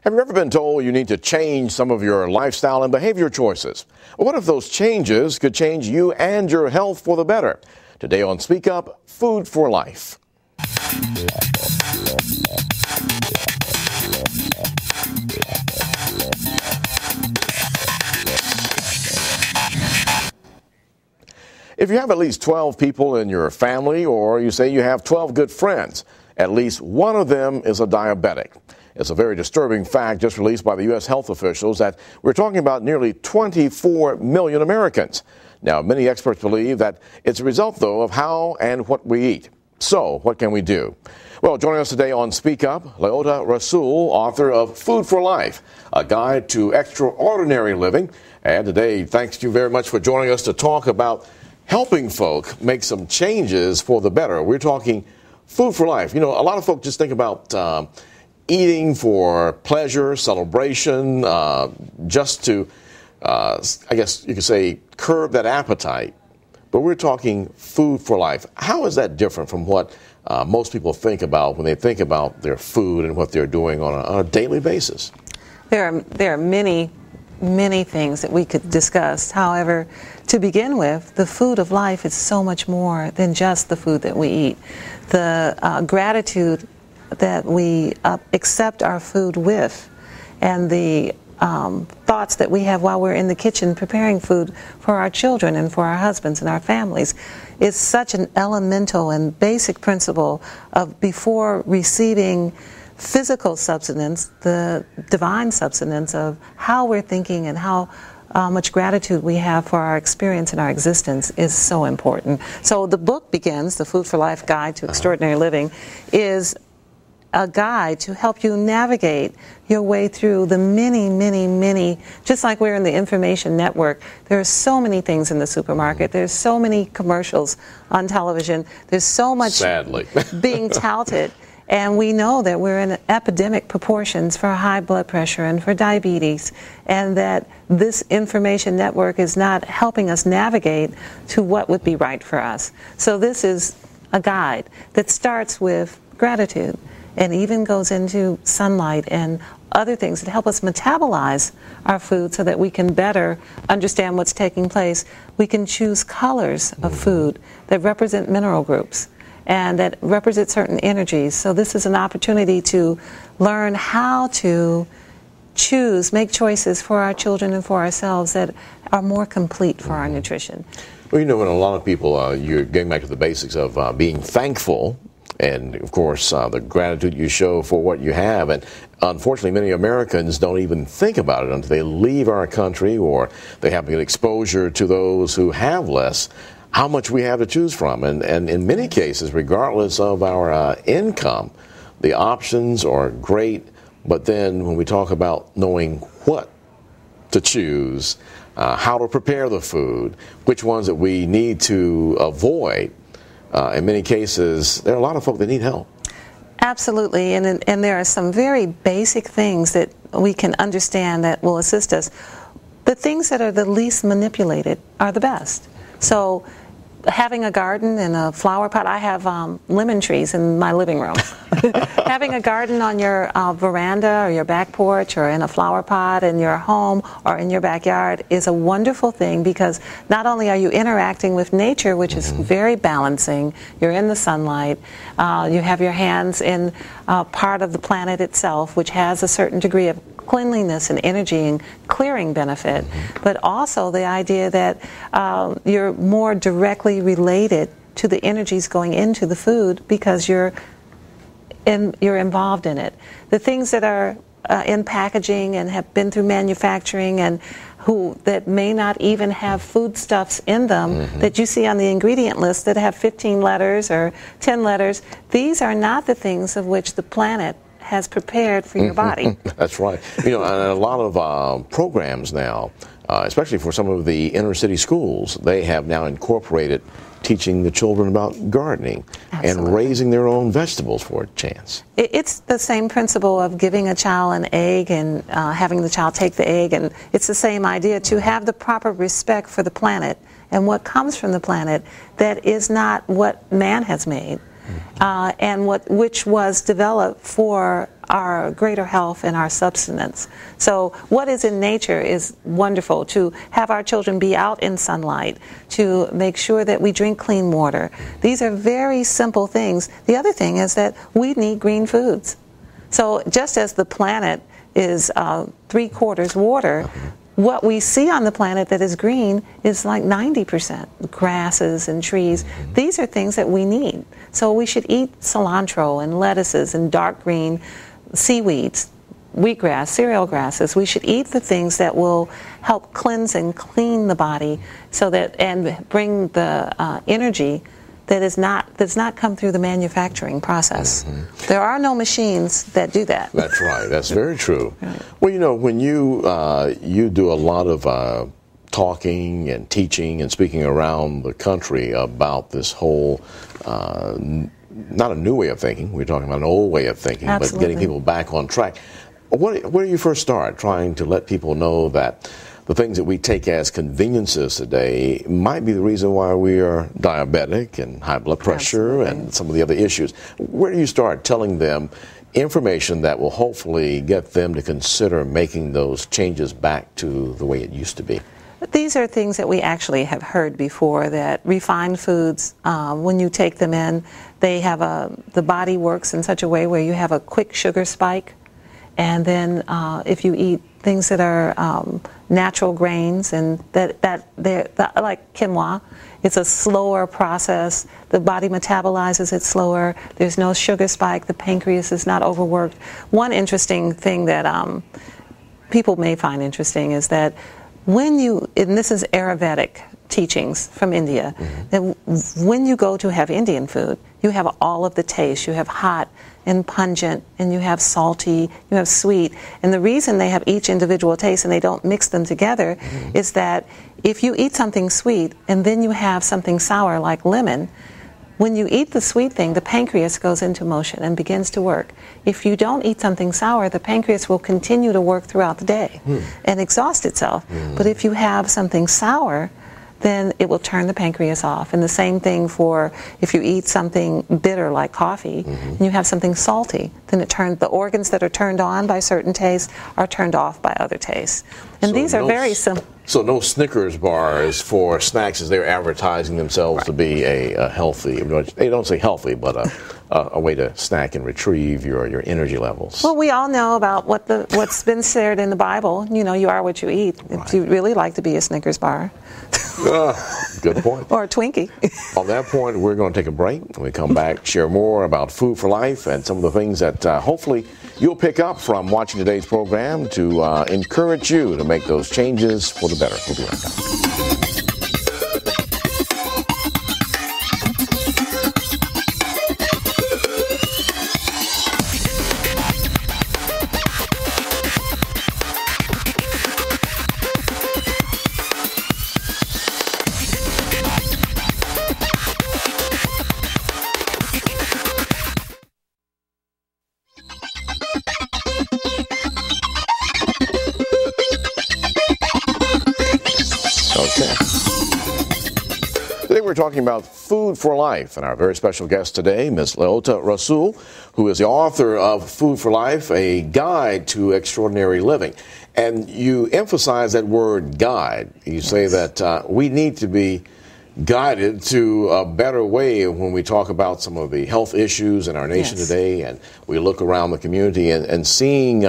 Have you ever been told you need to change some of your lifestyle and behavior choices? Well, what if those changes could change you and your health for the better? Today on Speak Up, Food for Life. If you have at least 12 people in your family, or you say you have 12 good friends, at least one of them is a diabetic. It's a very disturbing fact just released by the U.S. health officials that we're talking about nearly 24 million Americans. Now, many experts believe that it's a result, though, of how and what we eat. So, what can we do? Well, joining us today on Speak Up, LaOta Rassoull, author of Food for Life, a guide to extraordinary living. And today, thanks to you very much for joining us to talk about helping folk make some changes for the better. We're talking food for life. You know, a lot of folk just think about eating for pleasure, celebration, just to, I guess you could say, curb that appetite. But we're talking food for life. How is that different from what most people think about when they think about their food and what they're doing on a daily basis? There are many things that we could discuss. However, to begin with, the food of life is so much more than just the food that we eat. The gratitude that we accept our food with, and the thoughts that we have while we're in the kitchen preparing food for our children and for our husbands and our families is such an elemental and basic principle of, before receiving physical substance, the divine substance of how we're thinking and how much gratitude we have for our experience and our existence is so important. So the book begins, the Food for Life Guide to Extraordinary Living, is a guide to help you navigate your way through the many, just like we're in the information network, there are so many things in the supermarket, there's so many commercials on television, there's so much sadly being touted. And we know that we're in epidemic proportions for high blood pressure and for diabetes, and that this information network is not helping us navigate to what would be right for us. So this is a guide that starts with gratitude and even goes into sunlight and other things that help us metabolize our food so that we can better understand what's taking place. We can choose colors of food that represent mineral groups and that represent certain energies. So this is an opportunity to learn how to choose, make choices for our children and for ourselves that are more complete for our nutrition. Well, you know, when a lot of people, you're getting back to the basics of being thankful, and of course the gratitude you show for what you have. And unfortunately, many Americans don't even think about it until they leave our country or they have to get exposure to those who have less, how much we have to choose from. And in many cases, regardless of our income, the options are great. But then when we talk about knowing what to choose, how to prepare the food, which ones that we need to avoid, in many cases, there are a lot of folk that need help. Absolutely, and there are some very basic things that we can understand that will assist us. The things that are the least manipulated are the best. So having a garden and a flower pot, I have lemon trees in my living room. Having a garden on your veranda or your back porch or in a flower pot in your home or in your backyard is a wonderful thing, because not only are you interacting with nature, which is very balancing, you're in the sunlight, you have your hands in part of the planet itself, which has a certain degree of cleanliness and energy and clearing benefit, but also the idea that you're more directly related to the energies going into the food because you're involved in it. The things that are in packaging and have been through manufacturing and that may not even have foodstuffs in them that you see on the ingredient list that have 15 letters or 10 letters, these are not the things of which the planet has prepared for your body. That's right. You know, and a lot of programs now, especially for some of the inner city schools, they have now incorporated teaching the children about gardening and raising their own vegetables for a chance. It's the same principle of giving a child an egg and having the child take the egg, and it's the same idea to have the proper respect for the planet and what comes from the planet that is not what man has made, and which was developed for our greater health and our subsistence. So what is in nature is wonderful. To have our children be out in sunlight, to make sure that we drink clean water. These are very simple things. The other thing is that we need green foods. So just as the planet is 3/4 water, what we see on the planet that is green is like 90% grasses and trees. These are things that we need. So we should eat cilantro and lettuces and dark green seaweeds, wheatgrass, cereal grasses. We should eat the things that will help cleanse and clean the body, so that and bring the energy that does not come through the manufacturing process. There are no machines that do that. That's right. That's very true. Right. Well, you know, when you do a lot of talking and teaching and speaking around the country about this whole not a new way of thinking. We're talking about an old way of thinking, Absolutely. but getting people back on track. Where do you first start trying to let people know that the things that we take as conveniences today might be the reason why we are diabetic and high blood pressure Absolutely. and some of the other issues? Where do you start telling them information that will hopefully get them to consider making those changes back to the way it used to be? These are things that we actually have heard before, that refined foods, when you take them in, they have the body works in such a way where you have a quick sugar spike. And then if you eat things that are natural grains, and that like quinoa, it's a slower process. The body metabolizes it slower. There's no sugar spike. The pancreas is not overworked. One interesting thing that people may find interesting is that when you, and this is Ayurvedic teachings from India, that when you go to have Indian food, you have all of the taste. You have hot and pungent, and you have salty, you have sweet. And the reason they have each individual taste and they don't mix them together is that if you eat something sweet and then you have something sour like lemon, when you eat the sweet thing, the pancreas goes into motion and begins to work. If you don't eat something sour, the pancreas will continue to work throughout the day and exhaust itself. But if you have something sour, then it will turn the pancreas off. And the same thing for if you eat something bitter like coffee, and you have something salty, then the organs that are turned on by certain tastes are turned off by other tastes. And So these are no very simple. So no Snickers bars for snacks, as they're advertising themselves to be a healthy, they don't say healthy, but a way to snack and retrieve your energy levels. Well, we all know about what's been said in the Bible. You know, you are what you eat. If you really like to be a Snickers bar. Good point. Or a Twinkie. On that point, we're going to take a break. When we come back, share more about food for life and some of the things that hopefully you'll pick up from watching today's program to encourage you to make those changes for the better. We'll be right back. Today we're talking about food for life, and our very special guest today, Ms. LaOta Rassoull, who is the author of Food for Life, a guide to extraordinary living. And you emphasize that word guide. You say that we need to be guided to a better way when we talk about some of the health issues in our nation today, and we look around the community and seeing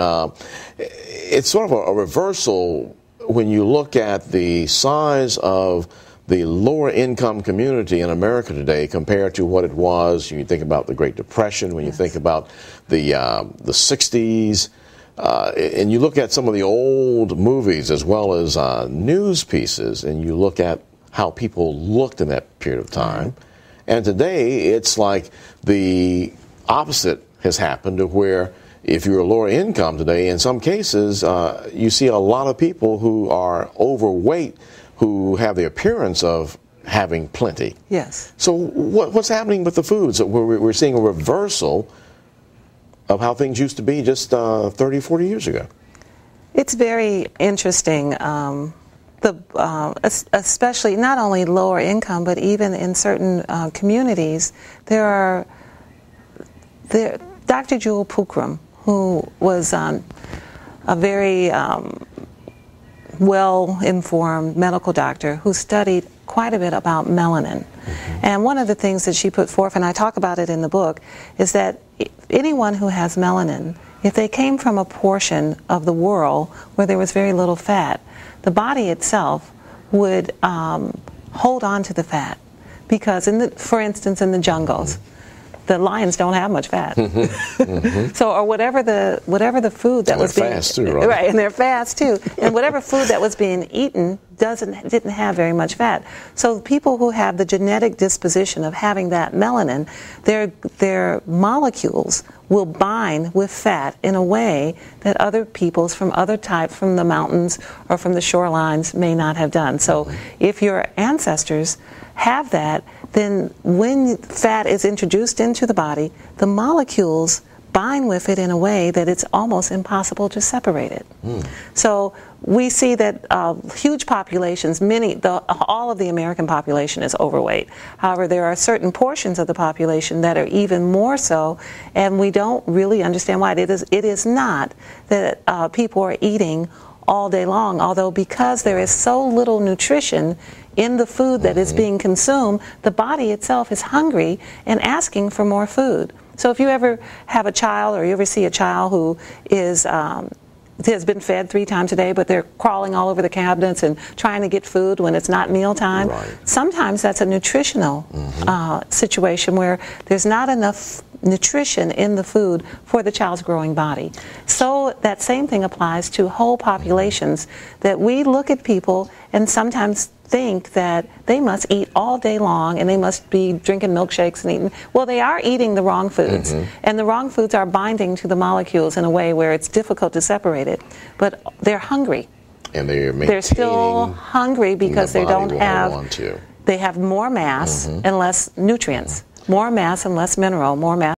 it's sort of a reversal when you look at the size of the lower income community in America today compared to what it was. You think about the Great Depression, when you think about the 60s, and you look at some of the old movies as well as news pieces, and you look at how people looked in that period of time. And today it's like the opposite has happened, to where if you're a lower income today, in some cases you see a lot of people who are overweight who have the appearance of having plenty. Yes. So what's happening with the foods? We're seeing a reversal of how things used to be just 30, 40 years ago. It's very interesting, especially not only lower income, but even in certain communities, there are Dr. Jewel Pookrum, who was a very well-informed medical doctor who studied quite a bit about melanin. And one of the things that she put forth, and I talk about it in the book, is that anyone who has melanin, if they came from a portion of the world where there was very little fat, the body itself would hold on to the fat. Because, for instance, in the jungles, the lions don't have much fat. So, or whatever the food that was being fast too, right? And they're fast too. And whatever food that was being eaten didn't have very much fat. So people who have the genetic disposition of having that melanin, their molecules will bind with fat in a way that other peoples from other types, from the mountains or from the shorelines, may not have done. So if your ancestors have that, then when fat is introduced into the body, the molecules bind with it in a way that it's almost impossible to separate it. So we see that huge populations, all of the American population is overweight. However, there are certain portions of the population that are even more so, and we don't really understand why. It is not that people are eating all day long, although because there is so little nutrition in the food that is being consumed, the body itself is hungry and asking for more food. So if you ever have a child, or you ever see a child who has been fed 3 times a day, but they're crawling all over the cabinets and trying to get food when it's not mealtime, sometimes that's a nutritional situation where there's not enough nutrition in the food for the child's growing body. So that same thing applies to whole populations, that we look at people and sometimes think that they must eat all day long and they must be drinking milkshakes and eating. Well, they are eating the wrong foods, and the wrong foods are binding to the molecules in a way where it's difficult to separate it. But they're hungry. And they're still hungry because they don't have, they have more mass and less nutrients. More mass and less mineral, more mass